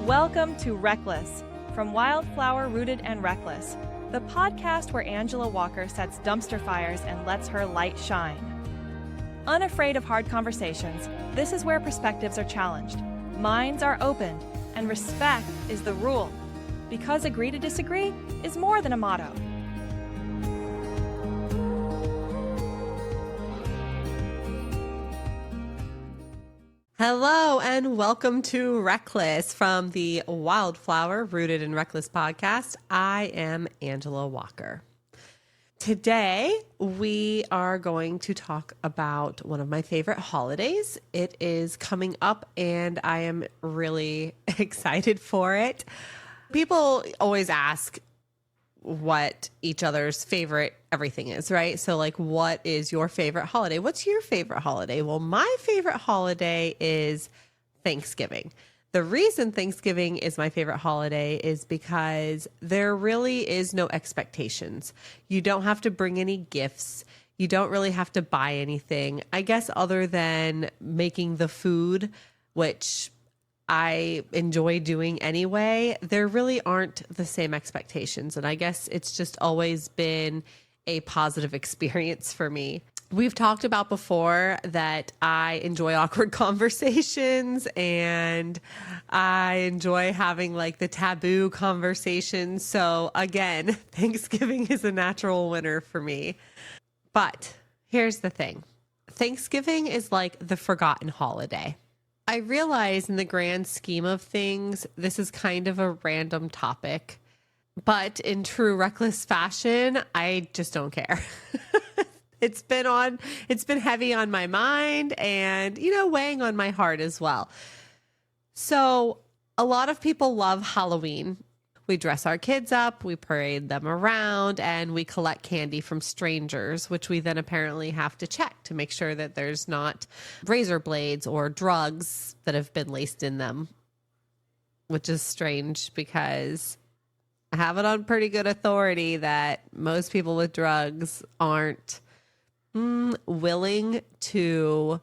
Welcome to Reckless, from Wildflower, Rooted and Reckless, the podcast where Angela Walker sets dumpster fires and lets her light shine. Unafraid of hard conversations, this is where perspectives are challenged, minds are opened, and respect is the rule. Because agree to disagree is more than a motto. Hello and welcome to Reckless from the Wildflower, Rooted and Reckless podcast. I am Angela Walker. Today, we are going to talk about one of my favorite holidays. It is coming up and I am really excited for it. People always ask what each other's favorite everything is, right? So like, what is your favorite holiday? What's your favorite holiday? Well, my favorite holiday is Thanksgiving. The reason Thanksgiving is my favorite holiday is because there really is no expectations. You don't have to bring any gifts. You don't really have to buy anything, I guess, other than making the food, which I enjoy doing anyway. There really aren't the same expectations. And I guess it's just always been a positive experience for me. We've talked about before that I enjoy awkward conversations and I enjoy having like the taboo conversations. So again, Thanksgiving is a natural winner for me. But here's the thing. Thanksgiving is like the forgotten holiday. I realize in the grand scheme of things, this is kind of a random topic, but in true Reckless fashion, I just don't care. It's been heavy on my mind and, weighing on my heart as well. So a lot of people love Halloween. We dress our kids up, we parade them around, and we collect candy from strangers, which we then apparently have to check to make sure that there's not razor blades or drugs that have been laced in them, which is strange because I have it on pretty good authority that most people with drugs aren't willing to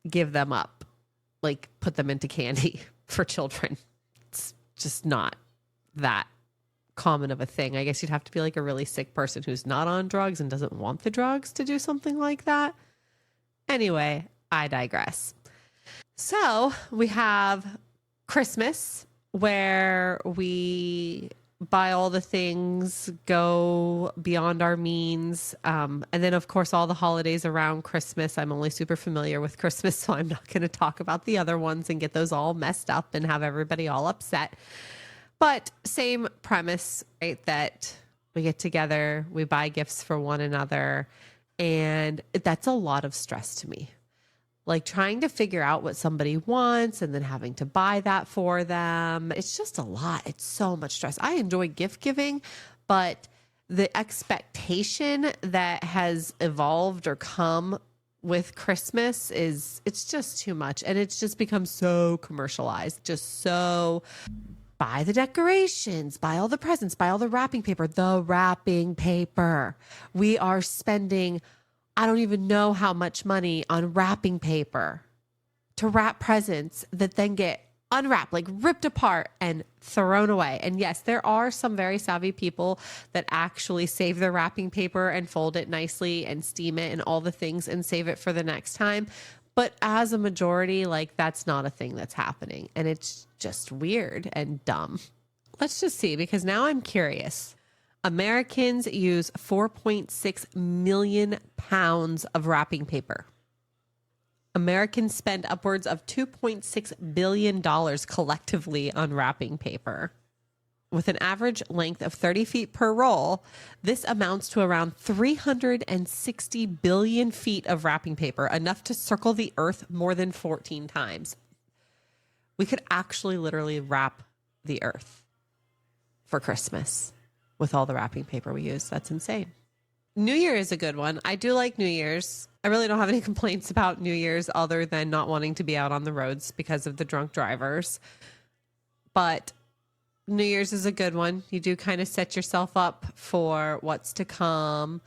give them up, like put them into candy for children. It's just not that common of a thing. I guess you'd have to be like a really sick person who's not on drugs and doesn't want the drugs to do something like that. Anyway, I digress. So we have Christmas where we buy all the things, go beyond our means. And then of course, all the holidays around Christmas. I'm only super familiar with Christmas, so I'm not going to talk about the other ones and get those all messed up and have everybody all upset. But same premise, right? That we get together, we buy gifts for one another, and that's a lot of stress to me. Like trying to figure out what somebody wants and then having to buy that for them. It's just a lot. It's so much stress. I enjoy gift giving, but the expectation that has evolved or come with Christmas it's just too much. And it's just become so commercialized, just so buy the decorations, buy all the presents, buy all the wrapping paper. The wrapping paper. We are spending, I don't even know how much money on wrapping paper to wrap presents that then get unwrapped, like ripped apart and thrown away. And yes, there are some very savvy people that actually save their wrapping paper and fold it nicely and steam it and all the things and save it for the next time. But as a majority, like that's not a thing that's happening. And it's just weird and dumb. Let's just see, because now I'm curious. Americans use 4.6 million pounds of wrapping paper. Americans spend upwards of $2.6 billion collectively on wrapping paper. With an average length of 30 feet per roll, this amounts to around 360 billion feet of wrapping paper, enough to circle the earth more than 14 times. We could actually literally wrap the earth for Christmas with all the wrapping paper we use. That's insane. New Year is a good one. I do like New Year's. I really don't have any complaints about New Year's other than not wanting to be out on the roads because of the drunk drivers. But New Year's is a good one. You do kind of set yourself up for what's to come.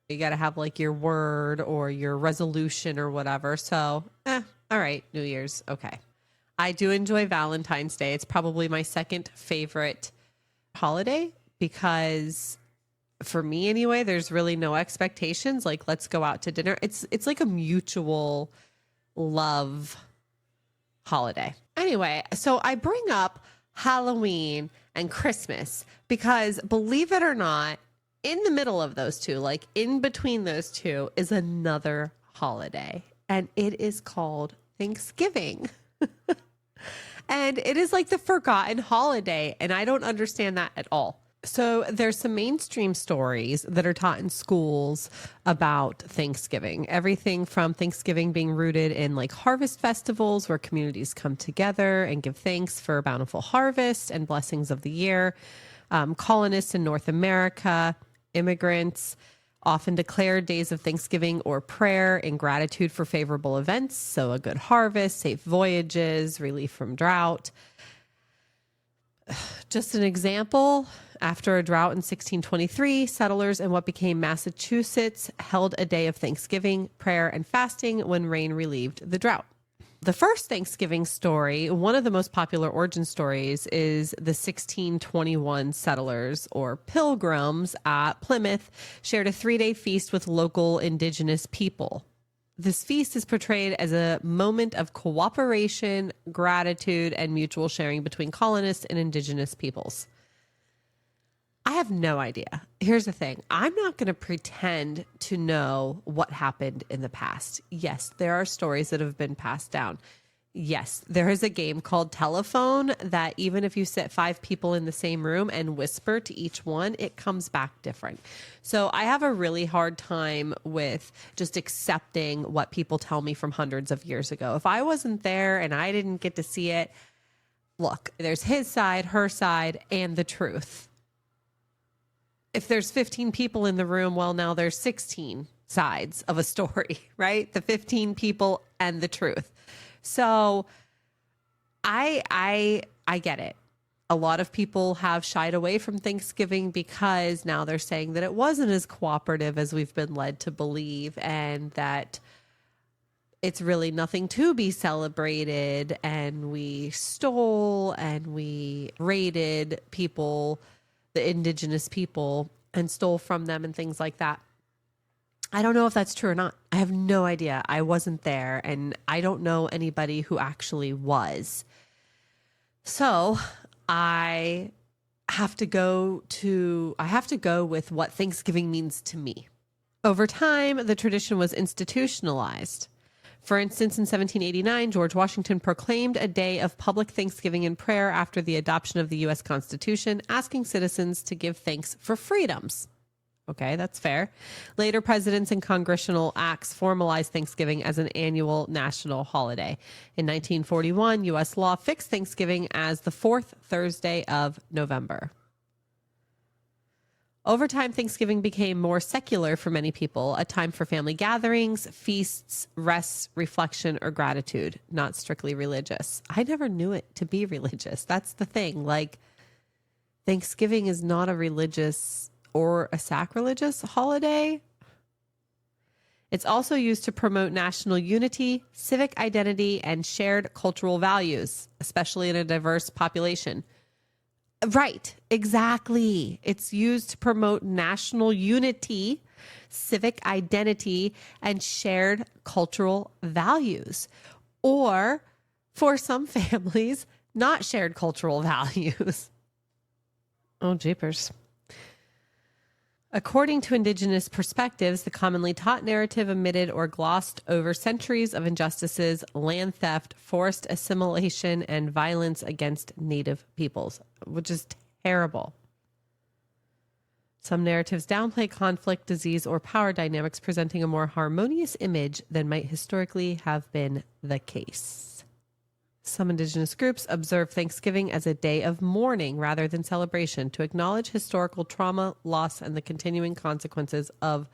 You got to have like your word or your resolution or whatever. So, all right, New Year's. Okay. I do enjoy Valentine's Day. It's probably my second favorite holiday because for me anyway, there's really no expectations. Like, let's go out to dinner. It's like a mutual love holiday. Anyway, so I bring up Halloween and Christmas because, believe it or not, in the middle of those two, like in between those two, is another holiday, and it is called Thanksgiving. And it is like the forgotten holiday, and I don't understand that at all. So there's some mainstream stories that are taught in schools about Thanksgiving. Everything from Thanksgiving being rooted in like harvest festivals where communities come together and give thanks for a bountiful harvest and blessings of the year. Colonists in North America, immigrants often declare days of Thanksgiving or prayer in gratitude for favorable events. So a good harvest, safe voyages, relief from drought. Just an example, after a drought in 1623, settlers in what became Massachusetts held a day of Thanksgiving, prayer, and fasting when rain relieved the drought. The first Thanksgiving story, one of the most popular origin stories, is the 1621 settlers or pilgrims at Plymouth shared a 3-day feast with local indigenous people. This feast is portrayed as a moment of cooperation, gratitude, and mutual sharing between colonists and indigenous peoples. I have no idea. Here's the thing. I'm not going to pretend to know what happened in the past. Yes, there are stories that have been passed down. Yes, there is a game called Telephone that even if you sit 5 people in the same room and whisper to each one, it comes back different. So I have a really hard time with just accepting what people tell me from hundreds of years ago. If I wasn't there and I didn't get to see it, look, there's his side, her side, and the truth. If there's 15 people in the room, well, now there's 16 sides of a story, right? The 15 people and the truth. So I get it. A lot of people have shied away from Thanksgiving because now they're saying that it wasn't as cooperative as we've been led to believe, and that it's really nothing to be celebrated, and we stole and we raided people, the indigenous people, and stole from them and things like that. I don't know if that's true or not. I have no idea. I wasn't there, and I don't know anybody who actually was. So I have to go with what Thanksgiving means to me. Over time, the tradition was institutionalized. For instance, in 1789, George Washington proclaimed a day of public thanksgiving and prayer after the adoption of the U.S. Constitution, asking citizens to give thanks for freedoms. Okay, that's fair. Later presidents and congressional acts formalized Thanksgiving as an annual national holiday. In 1941, U.S. law fixed Thanksgiving as the 4th Thursday of November. Over time, Thanksgiving became more secular for many people, a time for family gatherings, feasts, rest, reflection, or gratitude, not strictly religious. I never knew it to be religious. That's the thing. Like, Thanksgiving is not a religious or a sacrilegious holiday. It's also used to promote national unity, civic identity, and shared cultural values, especially in a diverse population. Right, exactly. It's used to promote national unity, civic identity, and shared cultural values. Or, for some families, not shared cultural values. Oh, jeepers. According to indigenous perspectives, the commonly taught narrative omitted or glossed over centuries of injustices, land theft, forced assimilation, and violence against Native peoples, which is terrible. Some narratives downplay conflict, disease, or power dynamics, presenting a more harmonious image than might historically have been the case. Some indigenous groups observe Thanksgiving as a day of mourning rather than celebration to acknowledge historical trauma, loss, and the continuing consequences of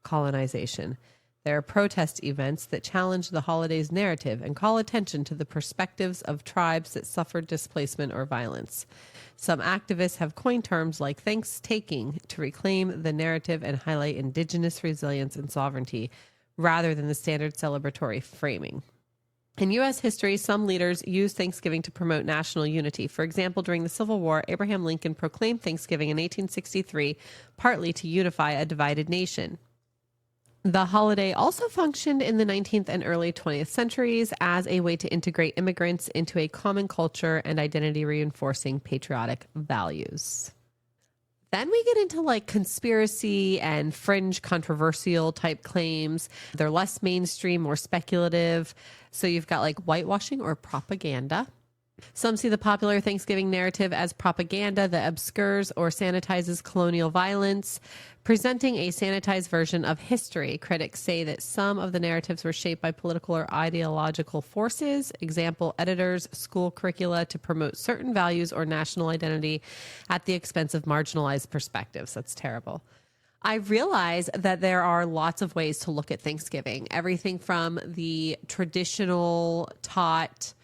colonization. There are protest events that challenge the holiday's narrative and call attention to the perspectives of tribes that suffered displacement or violence. Some activists have coined terms like thanks-taking to reclaim the narrative and highlight indigenous resilience and sovereignty rather than the standard celebratory framing. In U.S. history, some leaders used Thanksgiving to promote national unity. For example, during the Civil War, Abraham Lincoln proclaimed Thanksgiving in 1863, partly to unify a divided nation. The holiday also functioned in the 19th and early 20th centuries as a way to integrate immigrants into a common culture and identity reinforcing patriotic values. Then we get into like conspiracy and fringe controversial type claims. They're less mainstream, more speculative. So you've got like whitewashing or propaganda. Some see the popular Thanksgiving narrative as propaganda that obscures or sanitizes colonial violence, presenting a sanitized version of history. Critics say that some of the narratives were shaped by political or ideological forces, example, editors, school curricula to promote certain values or national identity at the expense of marginalized perspectives. That's terrible. I realize that there are lots of ways to look at Thanksgiving, everything from the traditional taught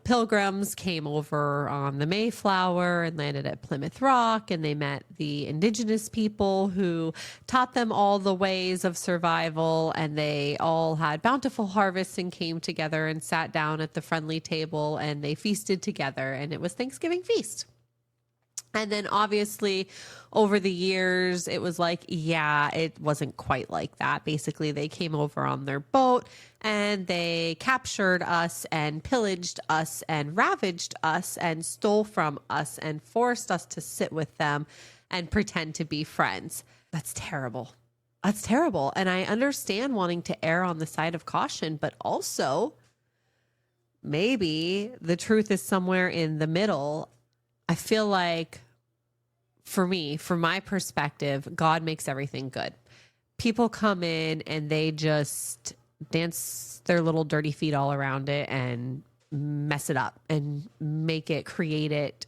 Pilgrims came over on the Mayflower and landed at Plymouth Rock, and they met the indigenous people who taught them all the ways of survival, and they all had bountiful harvests and came together and sat down at the friendly table and they feasted together, and it was Thanksgiving feast. And then obviously over the years, it was like, yeah, it wasn't quite like that. Basically, they came over on their boat and they captured us and pillaged us and ravaged us and stole from us and forced us to sit with them and pretend to be friends. That's terrible. That's terrible. And I understand wanting to err on the side of caution, but also maybe the truth is somewhere in the middle. I feel like for me, from my perspective, God makes everything good. People come in and they just dance their little dirty feet all around it and mess it up and create it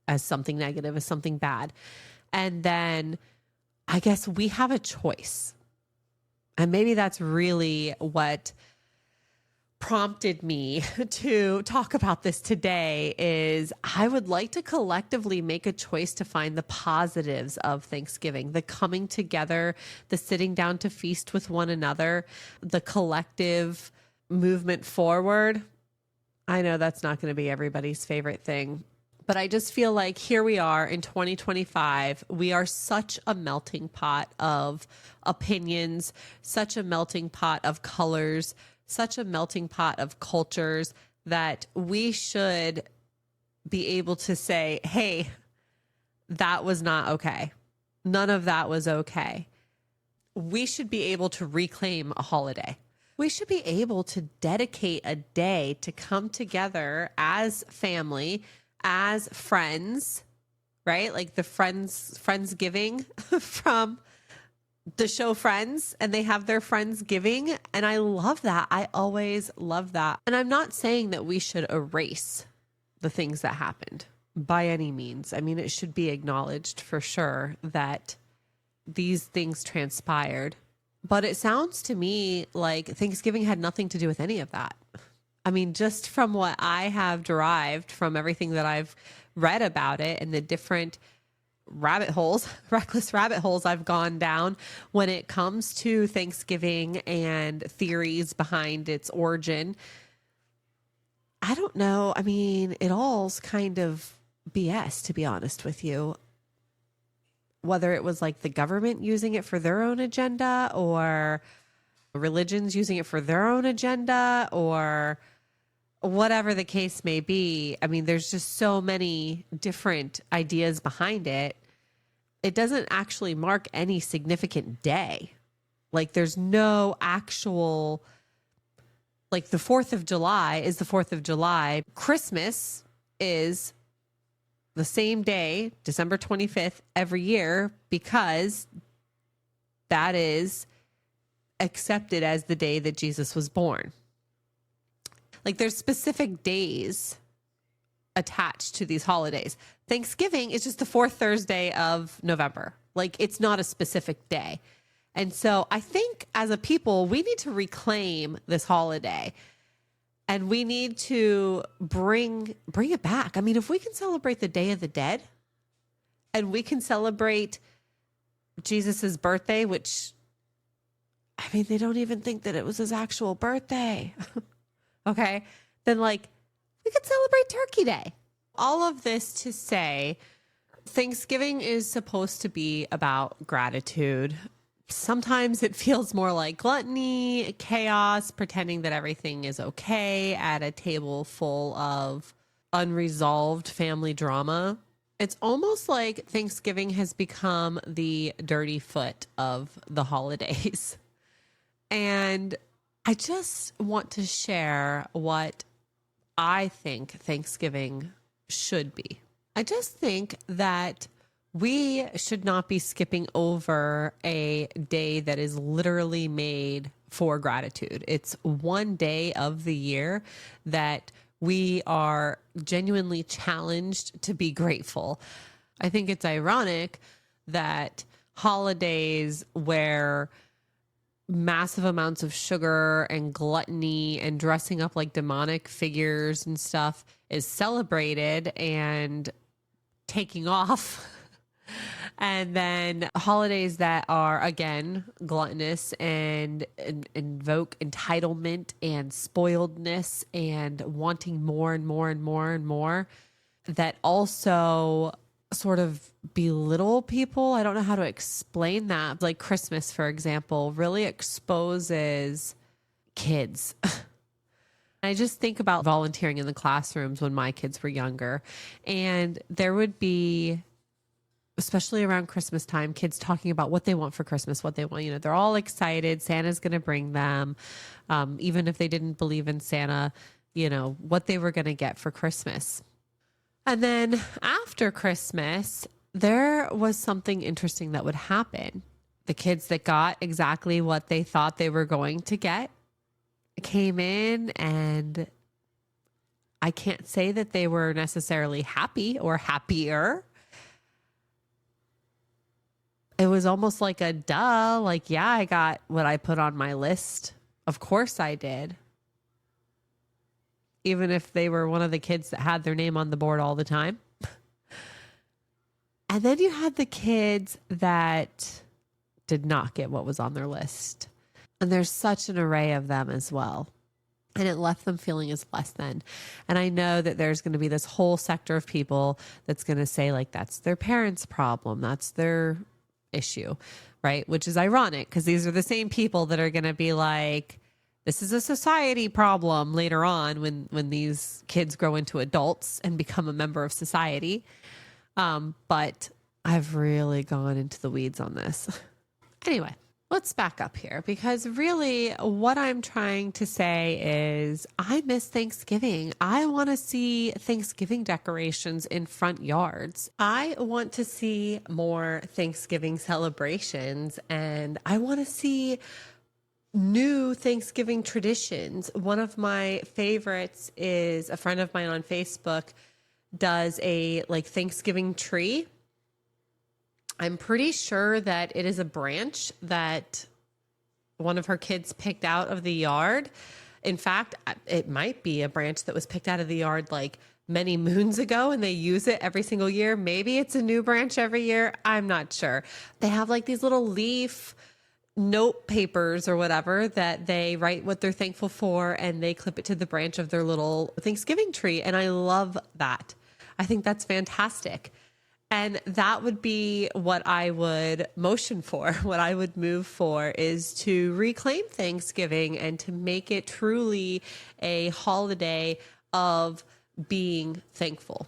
as something negative, as something bad. And then I guess we have a choice. And maybe that's really what prompted me to talk about this today is I would like to collectively make a choice to find the positives of Thanksgiving, the coming together, the sitting down to feast with one another, the collective movement forward. I know that's not going to be everybody's favorite thing, but I just feel like here we are in 2025. We are such a melting pot of opinions, such a melting pot of colors, such a melting pot of cultures that we should be able to say, hey, that was not okay. None of that was okay. We should be able to reclaim a holiday. We should be able to dedicate a day to come together as family, as friends, right? Like the Friendsgiving from the show Friends, and they have their Friendsgiving. And I love that. I always love that. And I'm not saying that we should erase the things that happened by any means. I mean, it should be acknowledged for sure that these things transpired. But it sounds to me like Thanksgiving had nothing to do with any of that. I mean, just from what I have derived from everything that I've read about it and the different reckless rabbit holes I've gone down when it comes to Thanksgiving and theories behind its origin. I don't know. I mean, it all's kind of BS, to be honest with you. Whether it was like the government using it for their own agenda or religions using it for their own agenda or whatever the case may be. I mean, there's just so many different ideas behind it. It doesn't actually mark any significant day. Like there's no actual, like the 4th of July is the 4th of July. Christmas is the same day, December 25th, every year, because that is accepted as the day that Jesus was born. Like there's specific days attached to these holidays. Thanksgiving is just the 4th Thursday of November. Like it's not a specific day. And so I think as a people, we need to reclaim this holiday and we need to bring it back. I mean, if we can celebrate the Day of the Dead and we can celebrate Jesus's birthday, which I mean, they don't even think that it was his actual birthday. okay, then like we could celebrate Turkey Day. All of this to say, Thanksgiving is supposed to be about gratitude. Sometimes it feels more like gluttony, chaos, pretending that everything is okay at a table full of unresolved family drama. It's almost like Thanksgiving has become the dirty foot of the holidays. And I just want to share what I think Thanksgiving should be. I just think that we should not be skipping over a day that is literally made for gratitude. It's one day of the year that we are genuinely challenged to be grateful. I think it's ironic that holidays where massive amounts of sugar and gluttony and dressing up like demonic figures and stuff is celebrated and taking off. And then holidays that are, again, gluttonous and invoke entitlement and spoiledness and wanting more and more and more and more, that also sort of belittle people. I don't know how to explain that. Like Christmas, for example, really exposes kids. I just think about volunteering in the classrooms when my kids were younger, and there would be, especially around Christmas time, kids talking about what they want for Christmas, what they want. You know, they're all excited. Santa's going to bring them, even if they didn't believe in Santa, you know, what they were going to get for Christmas. And then after Christmas, there was something interesting that would happen. The kids that got exactly what they thought they were going to get came in, and I can't say that they were necessarily happy or happier. It was almost like a duh, like, yeah, I got what I put on my list. Of course I did. Even if they were one of the kids that had their name on the board all the time. And then you had the kids that did not get what was on their list. And there's such an array of them as well. And it left them feeling as less than. And I know that there's going to be this whole sector of people that's going to say, like, that's their parents' problem. That's their issue, right? Which is ironic because these are the same people that are going to be like, this is a society problem later on when these kids grow into adults and become a member of society. But I've really gone into the weeds on this. Anyway, let's back up here, because really what I'm trying to say is I miss Thanksgiving. I want to see Thanksgiving decorations in front yards. I want to see more Thanksgiving celebrations, and I want to see new Thanksgiving traditions. One of my favorites is a friend of mine on Facebook does a like Thanksgiving tree. I'm pretty sure that it is a branch that one of her kids picked out of the yard. In fact, it might be a branch that was picked out of the yard like many moons ago, and they use it every single year. Maybe it's a new branch every year. I'm not sure. They have like these little leaf note papers or whatever that they write what they're thankful for, and they clip it to the branch of their little Thanksgiving tree. And I love that. I think that's fantastic. And that would be what I would motion for. What I would move for is to reclaim Thanksgiving and to make it truly a holiday of being thankful.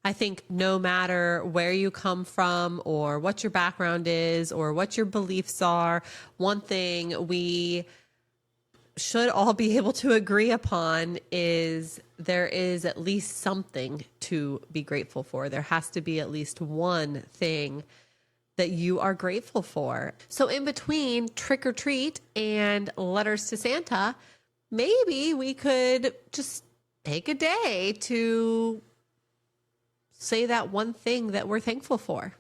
I think no matter where you come from or what your background is or what your beliefs are, one thing we should all be able to agree upon is there is at least something to be grateful for. There has to be at least one thing that you are grateful for. So in between trick or treat and letters to Santa, maybe we could just take a day to say that one thing that we're thankful for.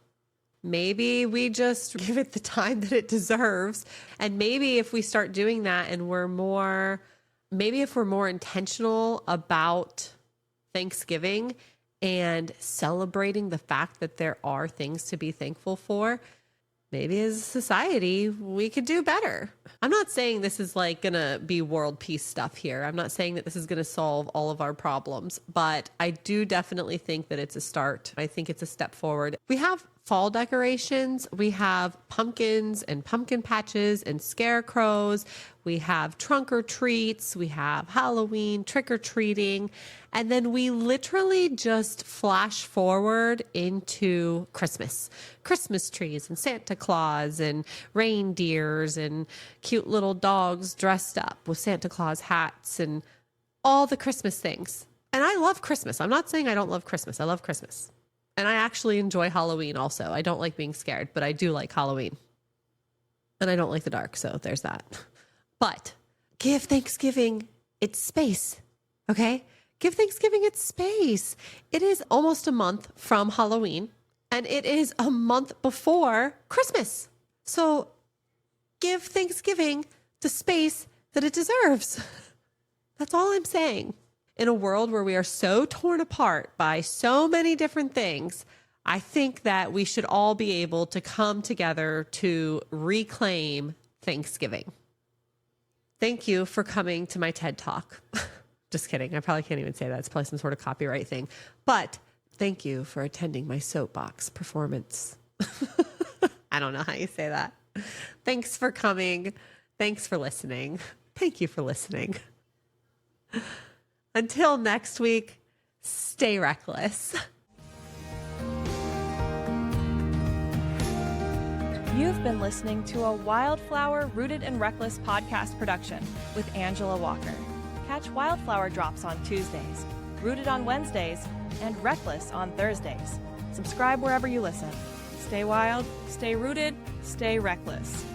Maybe we just give it the time that it deserves. And maybe if we start doing that and maybe if we're more intentional about Thanksgiving and celebrating the fact that there are things to be thankful for, maybe as a society, we could do better. I'm not saying this is like going to be world peace stuff here. I'm not saying that this is going to solve all of our problems, but I do definitely think that it's a start. I think it's a step forward. We have fall decorations. We have pumpkins and pumpkin patches and scarecrows. We have trunk or treats. We have Halloween, trick or treating. And then we literally just flash forward into Christmas. Christmas trees and Santa Claus and reindeers and cute little dogs dressed up with Santa Claus hats and all the Christmas things. And I love Christmas. I'm not saying I don't love Christmas. I love Christmas. And I actually enjoy Halloween also. I don't like being scared, but I do like Halloween. And I don't like the dark, so there's that. But give Thanksgiving its space, okay? Give Thanksgiving its space. It is almost a month from Halloween, and it is a month before Christmas. So give Thanksgiving the space that it deserves. That's all I'm saying. In a world where we are so torn apart by so many different things, I think that we should all be able to come together to reclaim Thanksgiving. Thank you for coming to my TED Talk. Just kidding. I probably can't even say that. It's probably some sort of copyright thing. But thank you for attending my soapbox performance. I don't know how you say that. Thanks for coming. Thanks for listening. Thank you for listening. Until next week, stay reckless. You've been listening to a Wildflower Rooted and Reckless podcast production with Angela Walker. Catch Wildflower drops on Tuesdays, Rooted on Wednesdays, and Reckless on Thursdays. Subscribe wherever you listen. Stay wild, stay rooted, stay reckless.